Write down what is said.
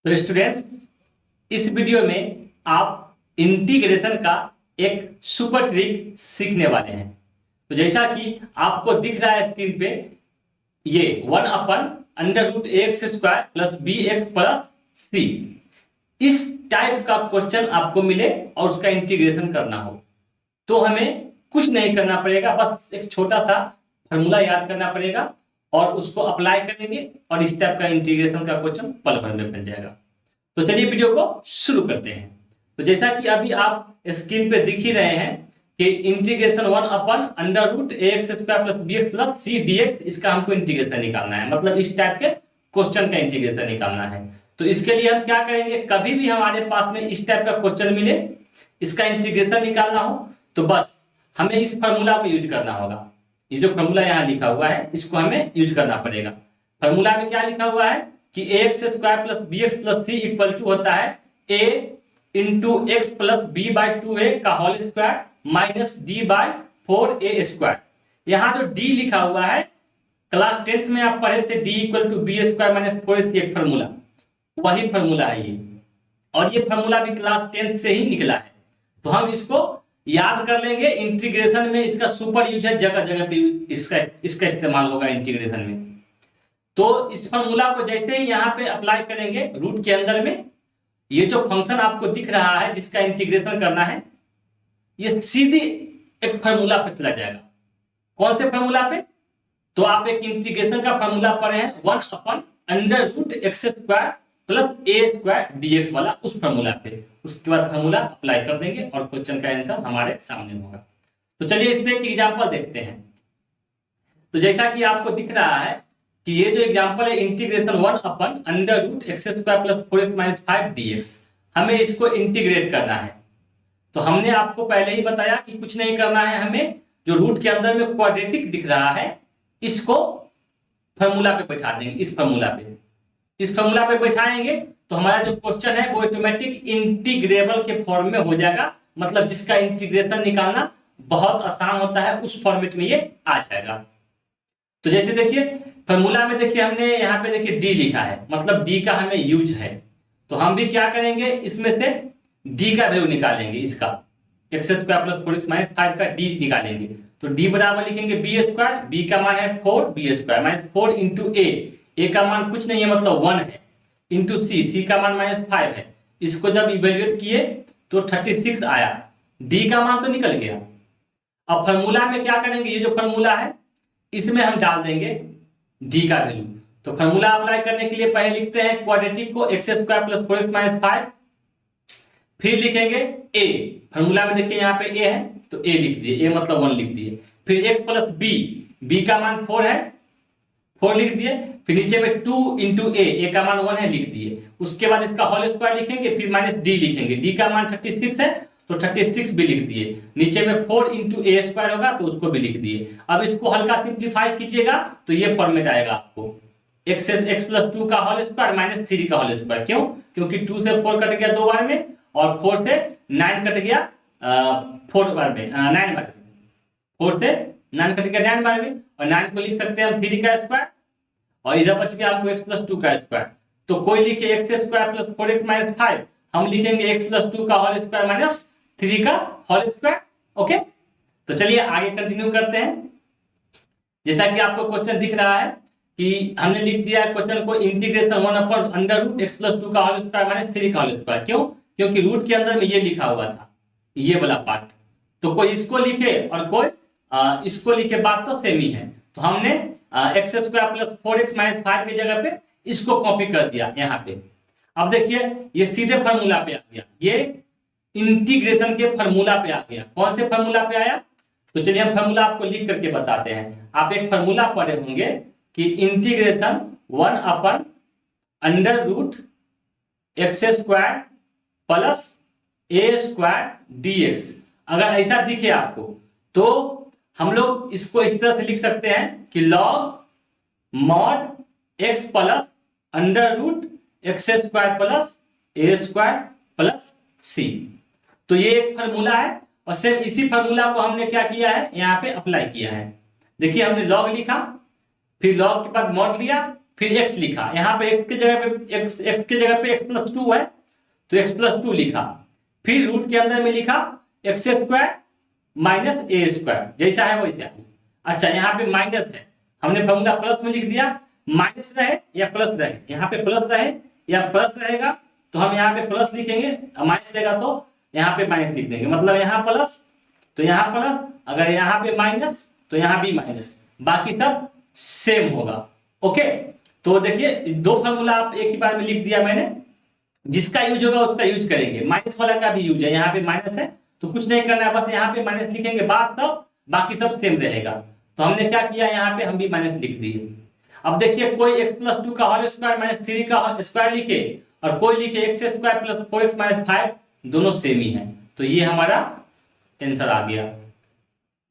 तो स्टूडेंट्स, इस वीडियो में आप इंटीग्रेशन का एक सुपर ट्रिक सीखने वाले हैं। तो जैसा कि आपको दिख रहा है स्क्रीन पे, ये 1/√ax² plus bx plus c, इस टाइप का क्वेश्चन आपको मिले और उसका इंटीग्रेशन करना हो तो हमें कुछ नहीं करना पड़ेगा, बस एक छोटा सा फॉर्मूला याद करना पड़ेगा और उसको अप्लाई करेंगे और इस टाइप का इंटीग्रेशन का क्वेश्चन पल भर में बन जाएगा। तो चलिए वीडियो को शुरू करते हैं। तो जैसा कि अभी आप स्क्रीन पे दिख ही रहे हैं कि integration 1/√ax² plus bx plus c dx, इसका हमको इंटीग्रेशन निकालना है, मतलब इस टाइप के क्वेश्चन का इंटीग्रेशन निकालना है। तो इसके लिए हम क्या करेंगे, कभी भी हमारे पास में इस टाइप का क्वेश्चन मिले, इसका इंटीग्रेशन निकालना हो तो बस हमें इस फॉर्मूला को यूज करना होगा। ये जो फॉर्मूला यहाँ लिखा हुआ है इसको हमें यूज करना पड़ेगा। फॉर्मूला में क्या लिखा हुआ है कि ax² plus bx plus c equal to होता है a into x plus b by 2a का whole square minus d by 4a²। यहाँ जो d लिखा हुआ है क्लास 10th में आप पढ़े थे, d equal to b² minus 4ac, एक फॉर्मूला, वही फॉर्मूला है ये, और ये फॉर्मूला भी क्लास 10th से ही निकला है। तो हम इसको याद कर लेंगे। इंटीग्रेशन में इसका सुपर यूज है, जगह जगह पे इसका इस्तेमाल होगा इंटीग्रेशन में। तो इस फॉर्मूला को जैसे ही यहाँ पे अप्लाई करेंगे रूट के अंदर में, ये जो फंक्शन आपको दिख रहा है जिसका इंटीग्रेशन करना है, ये सीधी एक फॉर्मूला पे चला जाएगा। कौन से फॉर्मूला पे? तो आप एक इंटीग्रेशन का फॉर्मूला पढ़े हैं 1/√x² प्लस a² dx वाला, उस फॉर्मूला पे। उसके बाद फॉर्मूला अप्लाई कर देंगे और क्वेश्चन का आंसर हमारे सामने होगा। तो चलिए इसमें एक एग्जांपल देखते हैं। तो जैसा कि आपको दिख रहा है कि ये जो एग्जांपल है integration 1/√x² plus 4x minus 5 dx, हमें इसको इंटीग्रेट करना है। तो हमने आपको पहले ही बताया कि कुछ नहीं करना है, हमें जो रूट के अंदर में क्वाड्रेटिक दिख रहा है इसको फॉर्मूला पे बैठा देंगे। इस फॉर्मूला पे बैठाएंगे तो हमारा जो क्वेश्चन है वो ऑटोमेटिक इंटीग्रेबल के फॉर्म में हो जाएगा, मतलब जिसका इंटीग्रेशन निकालना बहुत आसान होता है, उस फॉर्मेट में ये आ जाएगा। तो जैसे देखिए फॉर्मूला में, देखिए हमने यहाँ पे देखिए d लिखा है, मतलब d का हमें यूज है। तो हम भी क्या करेंगे, इसमें से d का वैल्यू निकालेंगे, इसका x² प्लस 4x माइनस 5 का d निकालेंगे। तो d बराबर लिखेंगे b², b का मान है 4, b² माइनस 4 इंटू a का मान कुछ नहीं है मतलब 1 है, इंटू c का मान -5 है। इसको जब इवेल्युएट किए तो 36 आया, d का मान तो निकल गया। अब फॉर्मूला में क्या करेंगे, ये जो फॉर्मूला है इसमें हम डाल देंगे d का वैल्यू। तो फॉर्मूला अप्लाई करने के लिए पहले लिखते हैं क्वाड्रेटिक को x² प्लस 4x माइनस 5, फिर लिखेंगे a। फॉर्मूला में देखिए यहाँ पे a है तो a लिख दिए, a मतलब 1 लिख दिए। फिर x प्लस b का मान 4 है, 4 लिख दिए। फिर नीचे में 2 इंटू a का मान 1 है, लिख दिए। उसके बाद इसका होल स्क्वायर लिखेंगे, फिर माइनस d लिखेंगे, d का मान 36 है तो 36 भी लिख दिए। नीचे में 4 इंटू a² होगा तो उसको भी लिख दिए। अब इसको हल्का सिंप्लीफाई कीजिएगा तो ये फॉर्मेट आएगा आपको, x प्लस 2 का होल स्क्वायर माइनस 3 का होल स्क्वायर। क्यों? क्योंकि 2 से 4 कट गया 2 बार में, और 4 से 9 कट गया 4 बार में, 9 बार में। 4 से 9 कट गया 9 बार में, और 9 को लिख सकते हैं हम 3 का स्क्वायर, और इधर बच गया हमको x प्लस 2 का स्क्वायर। तो कोई लिखे x² प्लस 4x माइनस 5, हम लिखेंगे x प्लस 2 का होल स्क्वायर माइनस 3 का होल स्क्वायर। ओके, तो चलिए आगे कंटिन्यू करते हैं। जैसा कि आपको क्वेश्चन दिख रहा है कि हमने लिख दिया है क्वेश्चन को इंटीग्रेशन 1/√x प्लस 2 का होल स्क्वायर माइनस 3 का होल स्क्वायर। क्यों? क्योंकि रूट के अंदर में ये लिखा हुआ था, ये वाला पार्ट। तो कोई इसको लिखे और कोई इसको लिखे, बात तो सेम ही है। तो हमने x² प्लस 4x माइनस 5 की जगह पे इसको कॉपी कर दिया यहाँ पे। अब देखिए ये सीधे फॉर्मूला पे आ गया, ये इंटीग्रेशन के फॉर्मूला पे आ गया। कौन से फॉर्मूला पे आया? तो चलिए हम फॉर्मूला आपको लिख करके बताते हैं। आप एक फॉर्मूला पढ़े होंगे कि integration 1/√x² plus a² dx। अगर ऐसा दिखे आपको तो हम लोग इसको इस तरह से लिख सकते हैं कि log mod x plus √x² plus a² plus c। तो ये एक फॉर्मूला है, और सिर्फ इसी फॉर्मूला को हमने क्या किया है, यहाँ पे अप्लाई किया है। देखिए हमने log लिखा, फिर log के बाद mod लिया, फिर x लिखा, यहाँ पे x की जगह पे x प्लस 2 है तो x प्लस 2 लिखा, फिर रूट के अंदर में लिखा एक्स स्क्वायर माइनस ए स्क्वायर, जैसा है वैसा है। अच्छा यहाँ पे माइनस है, हमने फॉर्मूला प्लस में लिख दिया, माइनस रहे या प्लस रहे, यहाँ पे प्लस रहे या प्लस रहेगा तो हम यहाँ पे प्लस लिखेंगे, माइनस रहेगा तो यहाँ पे माइनस लिख देंगे, मतलब यहाँ प्लस तो यहाँ प्लस, अगर यहाँ पे माइनस तो यहाँ भी माइनस, बाकी सब सेम होगा। ओके, तो देखिए दो फॉर्मूला आप एक ही बार में लिख दिया मैंने, जिसका यूज होगा उसका यूज करेंगे। माइनस वाला का भी यूज है, यहाँ पे माइनस है तो कुछ नहीं करना है, बस यहाँ पे माइनस लिखेंगे, बात सब बाकी सब सेम रहेगा। तो हमने क्या किया, यहाँ पे हम भी माइनस लिख दिए। अब देखिए कोई x प्लस 2 का होल स्क्वायर माइनस 3 का स्क्वायर लिखे और कोई लिखे x square plus 4x minus 5, दोनों सेम ही है, तो ये हमारा आंसर आ गया।